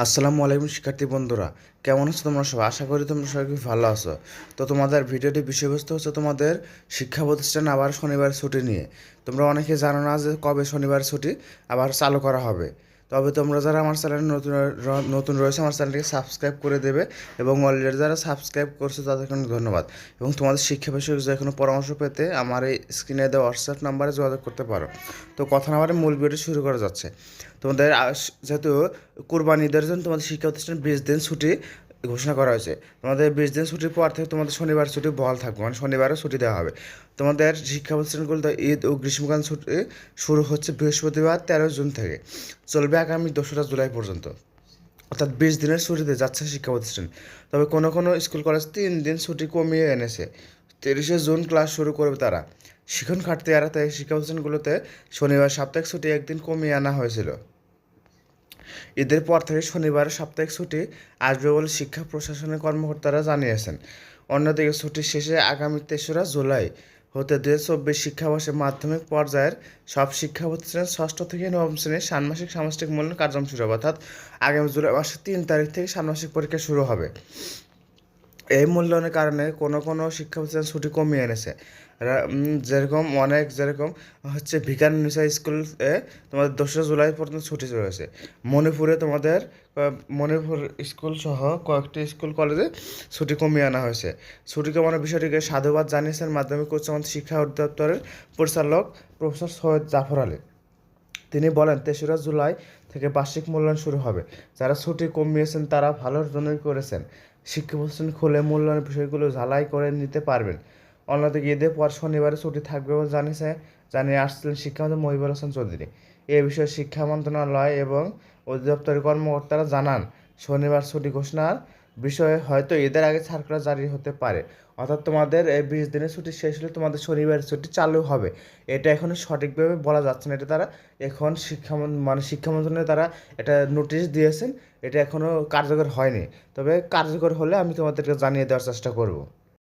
আসসালামু আলাইকুম শিক্ষার্থী বন্ধুরা, কেমন আছো তোমরা সবাই? আশা করি তোমরা সবাই খুব ভালো আছো। তো তোমাদের ভিডিওটির বিষয়বস্তু হচ্ছে তোমাদের শিক্ষা প্রতিষ্ঠান আবার শনিবার ছুটি নিয়ে। তোমরা অনেকে জানো না যে কবে শনিবার ছুটি আবার চালু করা হবে। তবে তোমরা যারা আমার চ্যানেলে নতুন নতুন রয়েছে আমার চ্যানেলটিকে সাবস্ক্রাইব করে দেবে এবং অলরেডি যারা সাবস্ক্রাইব করছে তাদেরকে অনেক ধন্যবাদ। এবং তোমাদের শিক্ষা বিষয়ক যে কোনো পরামর্শ পেতে আমার এই স্ক্রিনে দেওয়া হোয়াটসঅ্যাপ নাম্বারে যোগাযোগ করতে পারো। তো কথা না বলে মূল ভিডিও শুরু করা যাচ্ছে। তোমাদের যেহেতু কুরবানি ঈদের জন্য তোমাদের শিক্ষা প্রতিষ্ঠান 20 দিন ছুটি ঘোষণা করা হয়েছে। তোমাদের 20 দিন ছুটির পর থেকে তোমাদের শনিবার ছুটি বহাল থাকবে, মানে শনিবারও ছুটি দেওয়া হবে। তোমাদের শিক্ষা প্রতিষ্ঠানগুলোতে ঈদ ও গ্রীষ্মকালীন ছুটি শুরু হচ্ছে বৃহস্পতিবার 13 জুন থেকে, চলবে আগামী 2রা জুলাই পর্যন্ত। অর্থাৎ 20 দিনের ছুটিতে যাচ্ছে শিক্ষা প্রতিষ্ঠান। তবে কোনো কোনো স্কুল কলেজ 3 দিন ছুটি কমিয়ে এনেছে। 30শে জুন ক্লাস শুরু করবে তারা। শিক্ষণ ঘাটতি এড়াতে শিক্ষা প্রতিষ্ঠানগুলোতে শনিবার সাপ্তাহিক ছুটি একদিন কমিয়ে আনা হয়েছিল। ঈদের পর থেকে শনিবার সাপ্তাহিক ছুটি আসবে বলে শিক্ষা প্রশাসনের কর্মকর্তারা জানিয়েছেন। অন্যদিকে ছুটির শেষে আগামী 3রা জুলাই হতে 2024 শিক্ষাবর্ষে মাধ্যমিক পর্যায়ের সব শিক্ষা প্রতিষ্ঠানের ষষ্ঠ থেকে নবম শ্রেণীর ষান্মাসিক সামষ্টিক মূল্যায়ন কার্যক্রম শুরু হবে। অর্থাৎ আগামী জুলাই মাসের 3 তারিখ থেকে ষান্মাসিক পরীক্ষা শুরু হবে। এই মূল্যায়নের কারণে কোনো কোনো শিক্ষা প্রতিষ্ঠান ছুটি কমিয়ে এনেছে। যেরকম হচ্ছে ভিকারুননিসা স্কুলে তোমাদের 2রা জুলাই পর্যন্ত ছুটি রয়েছে। মণিপুরে তোমাদের মণিপুর স্কুল সহ কয়েকটি স্কুল কলেজে ছুটি কমিয়ে আনা হয়েছে। ছুটি কমানোর বিষয়টিকে সাধুবাদ জানিয়েছেন মাধ্যমিক উচ্চ মাধ্যমিক শিক্ষা অধিদপ্তরের পরিচালক প্রফেসর সৈয়দ জাফর আলী। তিনি বলেন, 3রা জুলাই থেকে বার্ষিক মূল্যায়ন শুরু হবে। যারা ছুটি কমিয়েছেন তারা ভালোর জন্যই করেছেন। শিক্ষা প্রতিষ্ঠান খুলে মূল্যায়নের বিষয়গুলো ঝালাই করে নিতে পারবেন। অন্যদিকে ঈদের পর শনিবারে ছুটি থাকবে বলে জানিয়ে আসছিলেন শিক্ষামন্ত্রী মহিবুল হাসান চৌধুরী। এ বিষয়ে শিক্ষা মন্ত্রণালয় এবং অধিদপ্তরের কর্মকর্তারা জানান, শনিবার ছুটি ঘোষণার বিষয়ে হয়তো ঈদের আগে সার্কুলার জারি হতে পারে। অর্থাৎ তোমাদের এই 20 দিনের ছুটি শেষ হলে তোমাদের শনিবারের ছুটি চালু হবে। এটা এখনো সঠিকভাবে বলা যাচ্ছে না। এটা তারা এখন শিক্ষা মন্ত্রণালয়ে তারা এটা নোটিশ দিয়েছেন। এটা এখনো কার্যকর হয়নি। তবে কার্যকর হলে আমি তোমাদেরকে জানিয়ে দেওয়ার চেষ্টা করব।